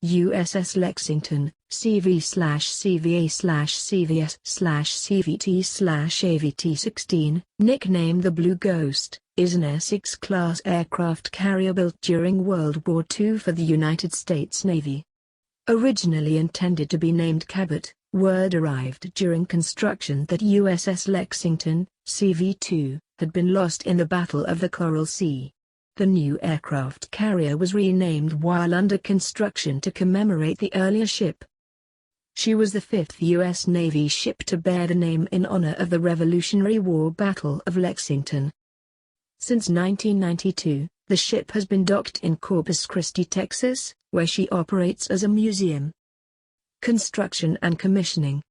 USS Lexington, CV/CVA/CVS/CVT/AVT-16, nicknamed the Blue Ghost, is an Essex-class aircraft carrier built during World War II for the United States Navy. Originally intended to be named Cabot, word arrived during construction that USS Lexington, CV2, had been lost in the Battle of the Coral Sea. The new aircraft carrier was renamed while under construction to commemorate the earlier ship. She was the fifth U.S. Navy ship to bear the name in honor of the Revolutionary War Battle of Lexington. Since 1992, the ship has been docked in Corpus Christi, Texas, where she operates as a museum. Construction and commissioning.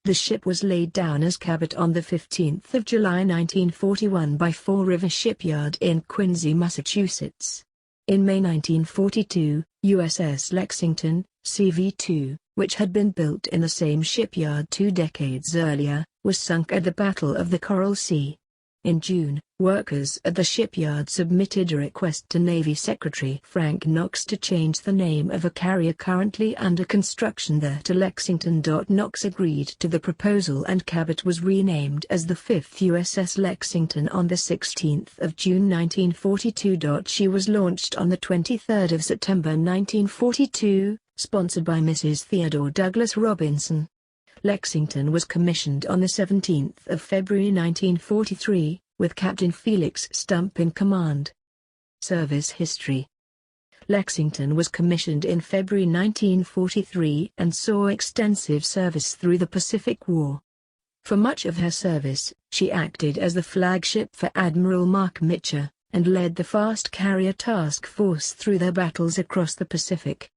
The ship was laid down as Cabot on 15 July 1941 by Fall River Shipyard in Quincy, Massachusetts. In May 1942, USS Lexington, CV2, which had been built in the same shipyard 2 decades earlier, was sunk at the Battle of the Coral Sea. In June, workers at the shipyard submitted a request to Navy Secretary Frank Knox to change the name of a carrier currently under construction there to Lexington. Knox agreed to the proposal and Cabot was renamed as the 5th USS Lexington on 16 June 1942. She was launched on 23 September 1942, sponsored by Mrs. Theodore Douglas Robinson. Lexington was commissioned on 17 February 1943, with Captain Felix Stump in command. Service history. Lexington was commissioned in February 1943 and saw extensive service through the Pacific War. For much of her service, she acted as the flagship for Admiral Mark Mitcher, and led the Fast Carrier Task Force through their battles across the Pacific.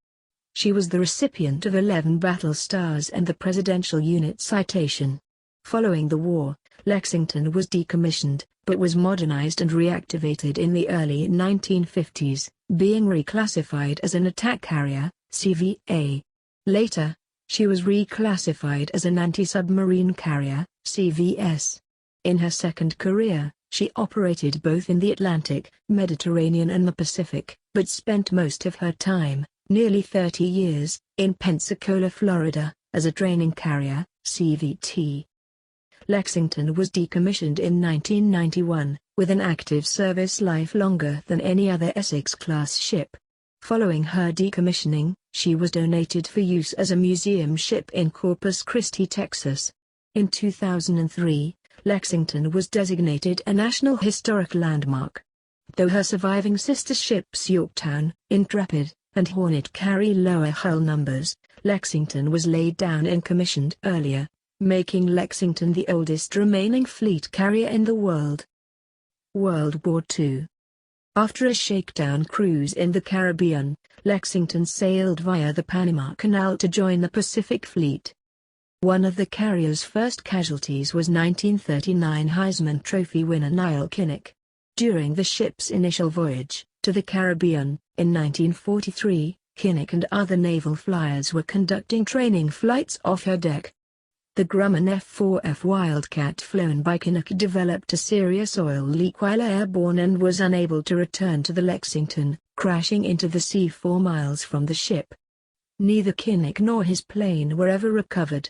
She was the recipient of 11 battle stars and the Presidential Unit Citation. Following the war, Lexington was decommissioned, but was modernized and reactivated in the early 1950s, being reclassified as an attack carrier, CVA. Later, she was reclassified as an anti-submarine carrier, CVS. In her second career, she operated both in the Atlantic, Mediterranean and the Pacific, but spent most of her time, nearly 30 years, in Pensacola, Florida, as a training carrier, CVT. Lexington was decommissioned in 1991, with an active service life longer than any other Essex-class ship. Following her decommissioning, she was donated for use as a museum ship in Corpus Christi, Texas. In 2003, Lexington was designated a National Historic Landmark. Though her surviving sister ships Yorktown, Intrepid, and Hornet carry lower hull numbers, Lexington was laid down and commissioned earlier, making Lexington the oldest remaining fleet carrier in the world. World War II. After a shakedown cruise in the Caribbean, Lexington sailed via the Panama Canal to join the Pacific Fleet. One of the carrier's first casualties was 1939 Heisman Trophy winner Niall Kinnock. During the ship's initial voyage to the Caribbean, in 1943, Kinnock and other naval flyers were conducting training flights off her deck. The Grumman F-4F Wildcat flown by Kinnock developed a serious oil leak while airborne and was unable to return to the Lexington, crashing into the sea 4 miles from the ship. Neither Kinnock nor his plane were ever recovered.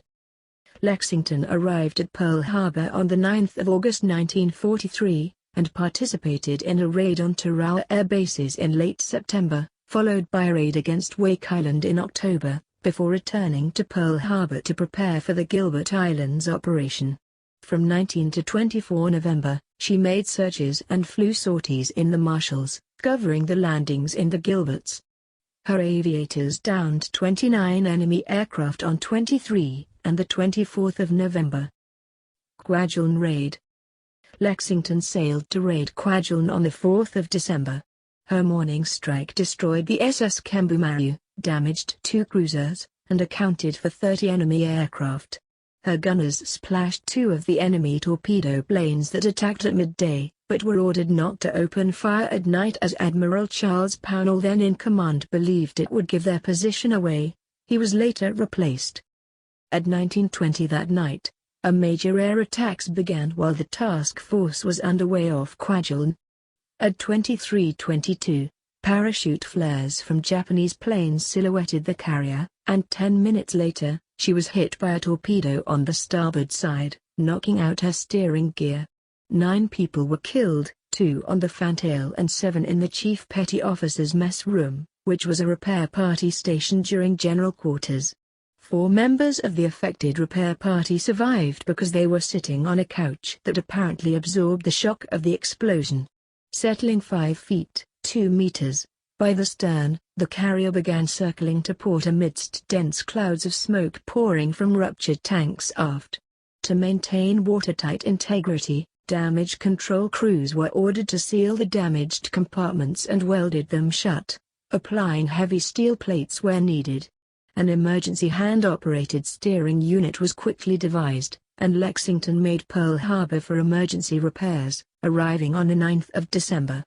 Lexington arrived at Pearl Harbor on 9 August 1943, and participated in a raid on Tarawa air bases in late September, followed by a raid against Wake Island in October, before returning to Pearl Harbor to prepare for the Gilbert Islands operation. From 19 to 24 November, she made searches and flew sorties in the Marshalls, covering the landings in the Gilberts. Her aviators downed 29 enemy aircraft on 23 and 24 November. Kwajalein raid. Lexington sailed to raid Kwajalein on 4 December. Her morning strike destroyed the SS Kembumaru, damaged 2 cruisers, and accounted for 30 enemy aircraft. Her gunners splashed 2 of the enemy torpedo planes that attacked at midday, but were ordered not to open fire at night as Admiral Charles Pownall, then in command, believed it would give their position away. He was later replaced. At 19:20 that night, a major air attacks began while the task force was underway off Kwajalein. At 23:22, Parachute flares from Japanese planes silhouetted the carrier, and 10 minutes later, she was hit by a torpedo on the starboard side, knocking out her steering gear. 9 people were killed, 2 on the fantail and 7 in the chief petty officer's mess room, which was a repair party station during general quarters. 4 members of the affected repair party survived because they were sitting on a couch that apparently absorbed the shock of the explosion. Settling 5 feet, 2 meters, by the stern, the carrier began circling to port amidst dense clouds of smoke pouring from ruptured tanks aft. To maintain watertight integrity, damage control crews were ordered to seal the damaged compartments and welded them shut, applying heavy steel plates where needed. An emergency hand-operated steering unit was quickly devised, and Lexington made Pearl Harbor for emergency repairs, arriving on the 9th of December.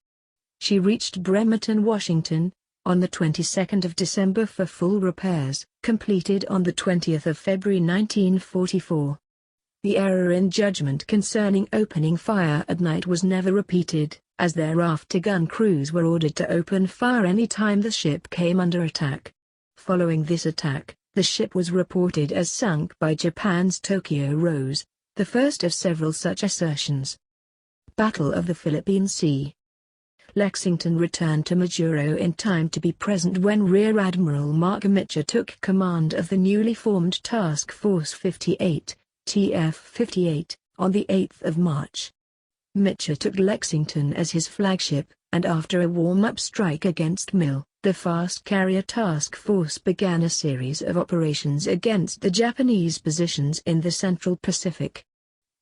She reached Bremerton, Washington, on the 22nd of December for full repairs, completed on the 20th of February 1944. The error in judgment concerning opening fire at night was never repeated, as their after-gun crews were ordered to open fire any time the ship came under attack. Following this attack, the ship was reported as sunk by Japan's Tokyo Rose, the first of several such assertions. Battle of the Philippine Sea. Lexington returned to Majuro in time to be present when Rear Admiral Mark Mitchell took command of the newly formed Task Force 58, TF-58, on the 8th of March. Mitchell took Lexington as his flagship, and after a warm-up strike against Mill, the fast carrier task force began a series of operations against the Japanese positions in the Central Pacific.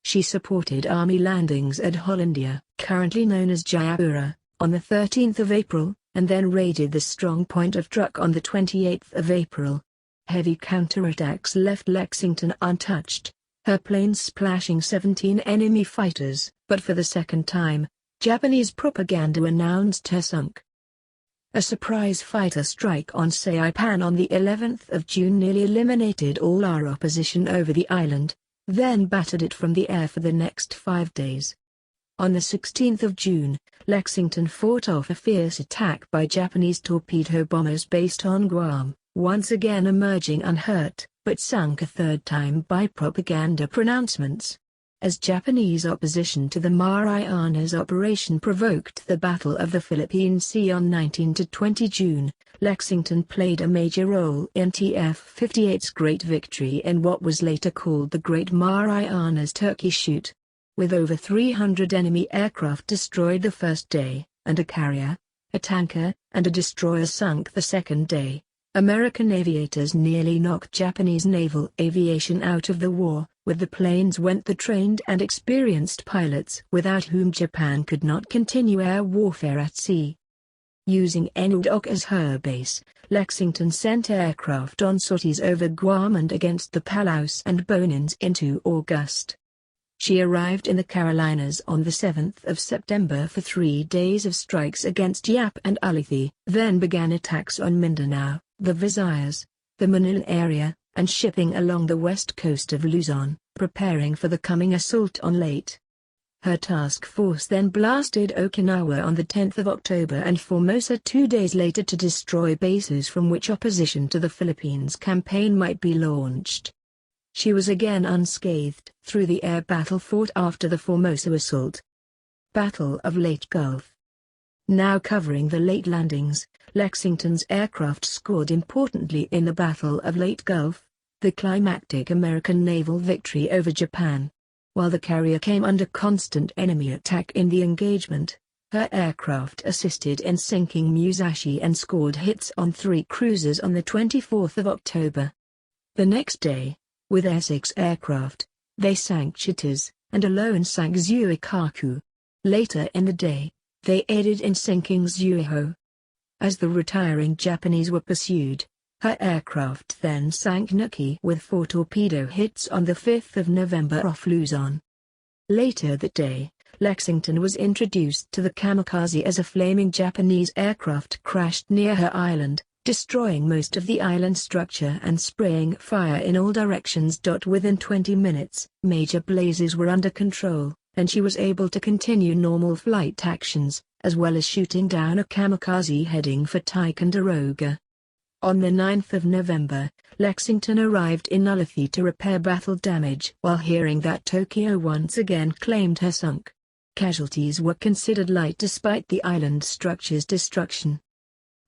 She supported Army landings at Hollandia, currently known as Jayapura, on the 13th of April, and then raided the strong point of Truk on the 28th of April. Heavy counterattacks left Lexington untouched, her planes splashing 17 enemy fighters, but for the second time, Japanese propaganda announced her sunk. A surprise fighter strike on Saipan on the 11th of June nearly eliminated all our opposition over the island, then battered it from the air for the next 5 days. On the 16th of June, Lexington fought off a fierce attack by Japanese torpedo bombers based on Guam, once again emerging unhurt, but sunk a third time by propaganda pronouncements. As Japanese opposition to the Marianas operation provoked the Battle of the Philippine Sea on 19–20 June, Lexington played a major role in TF-58's great victory in what was later called the Great Marianas Turkey Shoot. With over 300 enemy aircraft destroyed the first day, and a carrier, a tanker, and a destroyer sunk the second day, American aviators nearly knocked Japanese naval aviation out of the war. With the planes went the trained and experienced pilots without whom Japan could not continue air warfare at sea. Using Enudok as her base, Lexington sent aircraft on sorties over Guam and against the Palaus and Bonins into August. She arrived in the Carolinas on the 7th of September for 3 days of strikes against Yap and Ulithi, then began attacks on Mindanao, the Visayas, the Manila area, and shipping along the west coast of Luzon, preparing for the coming assault on Leyte. Her task force then blasted Okinawa on the 10th of October and Formosa 2 days later to destroy bases from which opposition to the Philippines campaign might be launched. She was again unscathed through the air battle fought after the Formosa assault. Battle of Leyte Gulf. Now covering the Leyte landings, Lexington's aircraft scored importantly in the Battle of Leyte Gulf, the climactic American naval victory over Japan. While the carrier came under constant enemy attack in the engagement, her aircraft assisted in sinking Musashi and scored hits on 3 cruisers on the 24th of October. The next day, with Essex aircraft, they sank Chitas, and alone sank Zuikaku. Later in the day, they aided in sinking Zuiho. As the retiring Japanese were pursued, her aircraft then sank Nuki with 4 torpedo hits on the 5th of November off Luzon. Later that day, Lexington was introduced to the kamikaze as a flaming Japanese aircraft crashed near her island, destroying most of the island structure and spraying fire in all directions. Within 20 minutes, major blazes were under control, and she was able to continue normal flight actions, as well as shooting down a kamikaze heading for Ticonderoga. On the 9th of November, Lexington arrived in Ulithi to repair battle damage while hearing that Tokyo once again claimed her sunk. Casualties were considered light despite the island structure's destruction.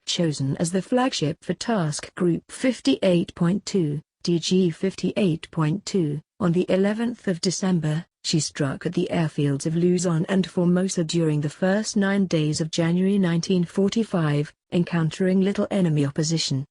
Chosen as the flagship for Task Group 58.2, DG 58.2, on the 11th of December, she struck at the airfields of Luzon and Formosa during the first 9 days of January 1945, encountering little enemy opposition.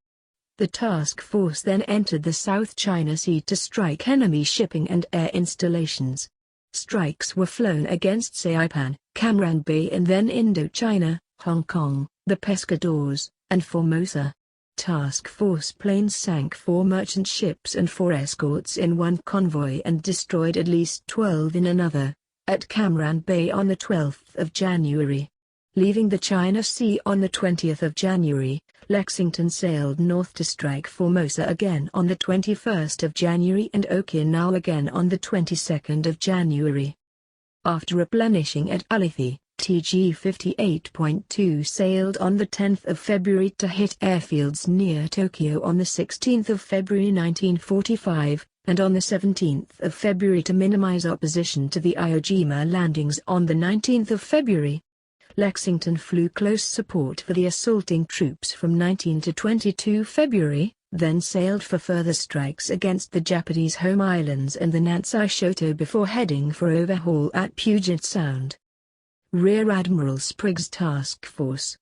The task force then entered the South China Sea to strike enemy shipping and air installations. Strikes were flown against Saipan, Cam Bay and then Indochina, Hong Kong, the Pescadores, and Formosa. Task force planes sank 4 merchant ships and 4 escorts in one convoy and destroyed at least 12 in another, at Cam Bay on the 12th of January. Leaving the China Sea on the 20th of January, Lexington sailed north to strike Formosa again on the 21st of January and Okinawa again on the 22nd of January. After replenishing at Ulithi, TG 58.2 sailed on the 10th of February to hit airfields near Tokyo on the 16th of February 1945, and on the 17th of February to minimize opposition to the Iwo Jima landings on the 19th of February. Lexington flew close support for the assaulting troops from 19 to 22 February, then sailed for further strikes against the Japanese home islands and the Nansei Shoto before heading for overhaul at Puget Sound. Rear Admiral Spriggs Task Force.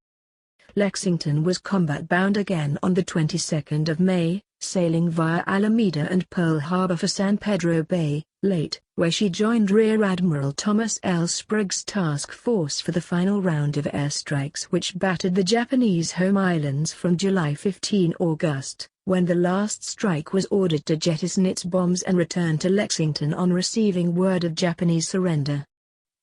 Lexington was combat-bound again on the 22nd of May, sailing via Alameda and Pearl Harbor for San Pedro Bay, late, where she joined Rear Admiral Thomas L. Spriggs' task force for the final round of airstrikes which battered the Japanese home islands from July 15 August, when the last strike was ordered to jettison its bombs and return to Lexington on receiving word of Japanese surrender.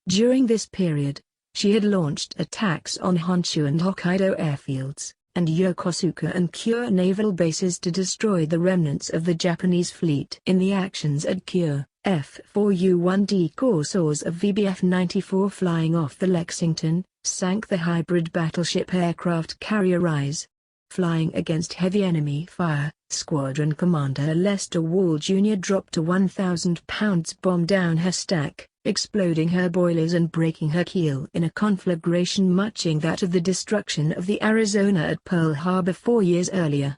During this period, she had launched attacks on Honshu and Hokkaido airfields, and Yokosuka and Kure naval bases to destroy the remnants of the Japanese fleet. In the actions at Kure, F-4U-1D Corsairs of VBF-94 flying off the Lexington, sank the hybrid battleship aircraft carrier Rise. Flying against heavy enemy fire, Squadron Commander Lester Wall Jr. dropped a 1,000-pound bomb down her stack, exploding her boilers and breaking her keel in a conflagration matching that of the destruction of the Arizona at Pearl Harbor 4 years earlier.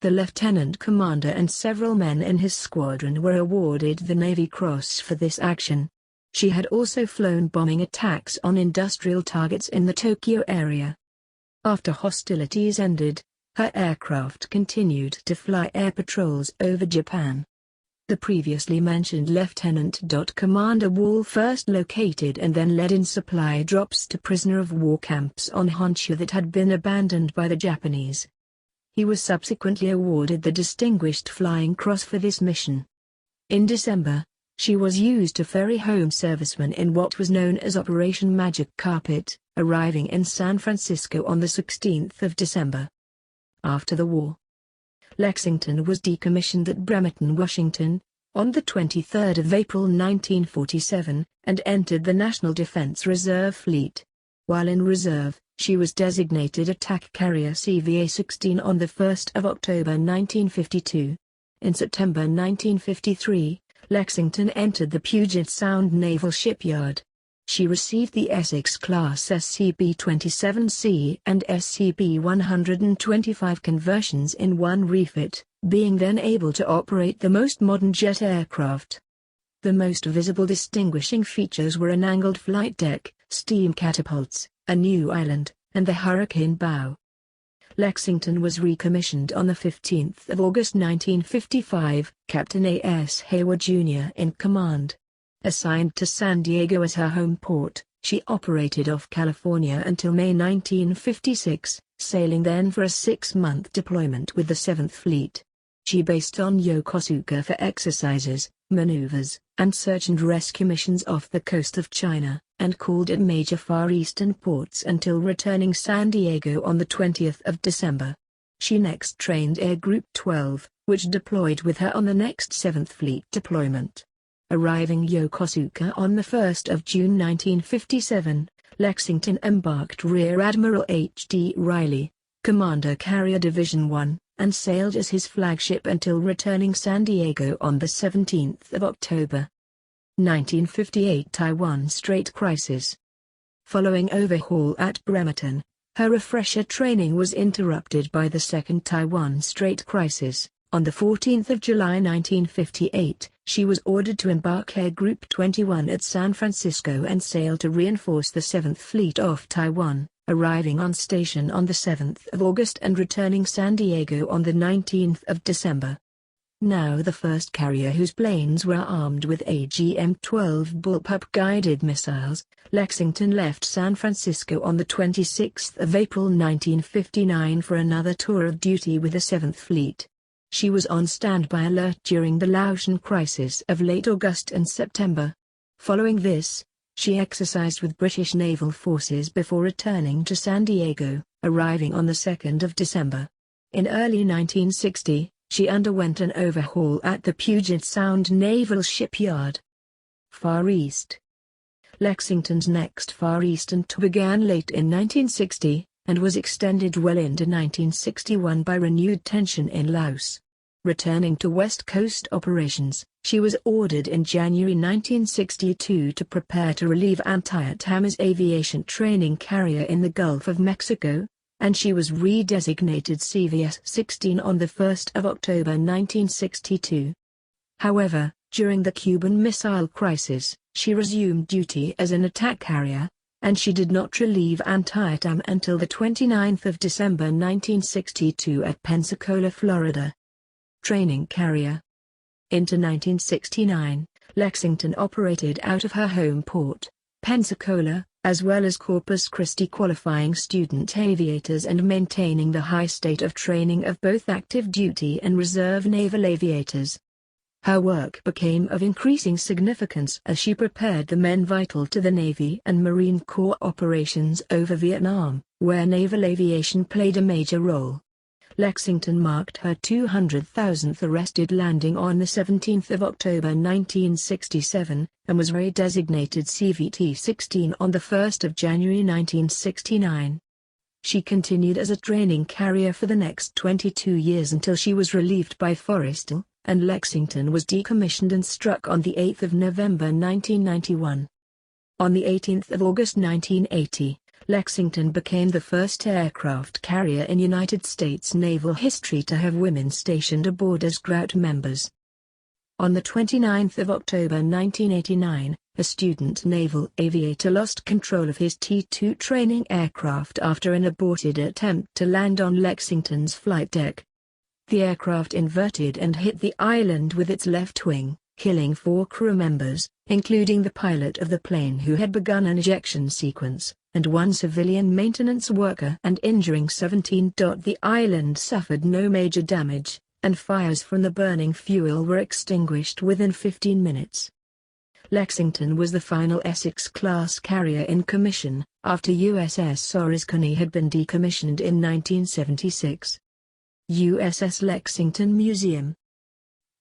The lieutenant commander and several men in his squadron were awarded the Navy Cross for this action. She had also flown bombing attacks on industrial targets in the Tokyo area. After hostilities ended, her aircraft continued to fly air patrols over Japan. The previously mentioned Lieutenant Commander Wall first located and then led in supply drops to prisoner-of-war camps on Honshu that had been abandoned by the Japanese. He was subsequently awarded the Distinguished Flying Cross for this mission. In December, she was used to ferry home servicemen in what was known as Operation Magic Carpet, arriving in San Francisco on the 16th of December. After the war, Lexington was decommissioned at Bremerton, Washington, on the 23rd of April 1947, and entered the National Defense Reserve Fleet. While in reserve, she was designated attack carrier CV16 on the 1st of October 1952. In September 1953, Lexington entered the Puget Sound Naval Shipyard. She received the Essex-class SCP-27C and SCP-125 conversions in one refit, being then able to operate the most modern jet aircraft. The most visible distinguishing features were an angled flight deck, steam catapults, a new island, and the hurricane bow. Lexington was recommissioned on the 15th of August 1955, Captain A.S. Hayward Jr. in command. Assigned to San Diego as her home port, she operated off California until May 1956, sailing then for a 6-month deployment with the 7th Fleet. She based on Yokosuka for exercises, maneuvers, and search and rescue missions off the coast of China, and called at major Far Eastern ports until returning San Diego on the 20th of December. She next trained Air Group 12, which deployed with her on the next 7th Fleet deployment. arriving Yokosuka on 1 June 1957. Lexington embarked Rear Admiral H.D. Riley, Commander Carrier Division 1, and sailed as his flagship until returning San Diego on 17 October. 1958 Taiwan Strait Crisis. Following overhaul at Bremerton, her refresher training was interrupted by the Second Taiwan Strait Crisis. On 14 July 1958, she was ordered to embark Air Group 21 at San Francisco and sail to reinforce the 7th Fleet off Taiwan, arriving on station on 7 August and returning San Diego on 19 December. Now the first carrier whose planes were armed with AGM-12 bullpup-guided missiles, Lexington left San Francisco on 26 April 1959 for another tour of duty with the 7th Fleet. She was on standby alert during the Laotian crisis of late August and September. Following this, she exercised with British naval forces before returning to San Diego, arriving on 2 December. In early 1960, she underwent an overhaul at the Puget Sound Naval Shipyard. Far East. Lexington's next Far Eastern tour began late in 1960, and was extended well into 1961 by renewed tension in Laos. Returning to West Coast operations, she was ordered in January 1962 to prepare to relieve Antietam's aviation training carrier in the Gulf of Mexico, and she was redesignated CV16 on 1 October 1962. However, during the Cuban Missile Crisis, she resumed duty as an attack carrier, and she did not relieve Antietam until 29 December 1962 at Pensacola, Florida. Training carrier. Into 1969, Lexington operated out of her home port, Pensacola, as well as Corpus Christi, qualifying student aviators and maintaining the high state of training of both active duty and reserve naval aviators. Her work became of increasing significance as she prepared the men vital to the Navy and Marine Corps operations over Vietnam, where naval aviation played a major role. Lexington marked her 200,000th arrested landing on 17 October 1967, and was redesignated CVT-16 on 1 January 1969. She continued as a training carrier for the next 22 years until she was relieved by Forrestal, and Lexington was decommissioned and struck on 8 November 1991. On 18 August 1980, Lexington became the first aircraft carrier in United States naval history to have women stationed aboard as Grout members. On 29 October 1989, a student naval aviator lost control of his T-2 training aircraft after an aborted attempt to land on Lexington's flight deck. The aircraft inverted and hit the island with its left wing, killing 4 crew members, including the pilot of the plane who had begun an ejection sequence, and 1 civilian maintenance worker, and injuring 17. The island suffered no major damage, and fires from the burning fuel were extinguished within 15 minutes. Lexington was the final Essex-class carrier in commission, after USS Sorrezcone had been decommissioned in 1976. USS Lexington Museum.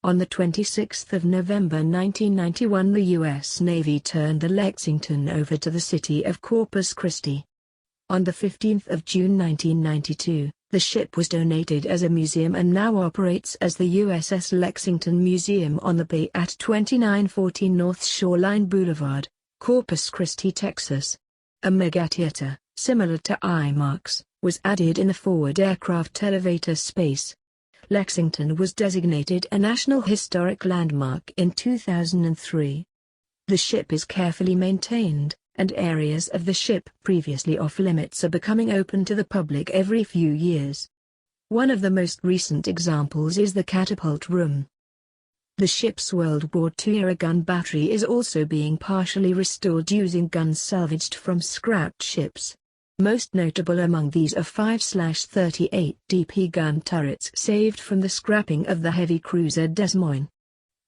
On 26 November 1991, the U.S. Navy turned the Lexington over to the city of Corpus Christi. On 15 June 1992, the ship was donated as a museum and now operates as the USS Lexington Museum on the bay at 2914 North Shoreline Boulevard, Corpus Christi, Texas. A megatheater, similar to IMAX, was added in the forward aircraft elevator space. Lexington was designated a National Historic Landmark in 2003. The ship is carefully maintained, and areas of the ship previously off-limits are becoming open to the public every few years. One of the most recent examples is the catapult room. The ship's World War II-era gun battery is also being partially restored using guns salvaged from scrapped ships. Most notable among these are 5/38 DP gun turrets saved from the scrapping of the heavy cruiser Des Moines.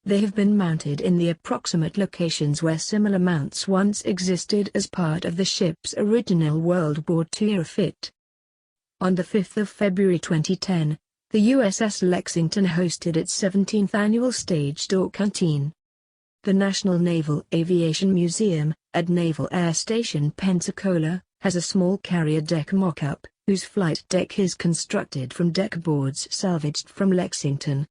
They have been mounted in the approximate locations where similar mounts once existed as part of the ship's original World War II-era fit. On 5 February 2010, the USS Lexington hosted its 17th annual Stage Door Canteen. The National Naval Aviation Museum, at Naval Air Station Pensacola, has a small carrier deck mock-up, whose flight deck is constructed from deck boards salvaged from Lexington,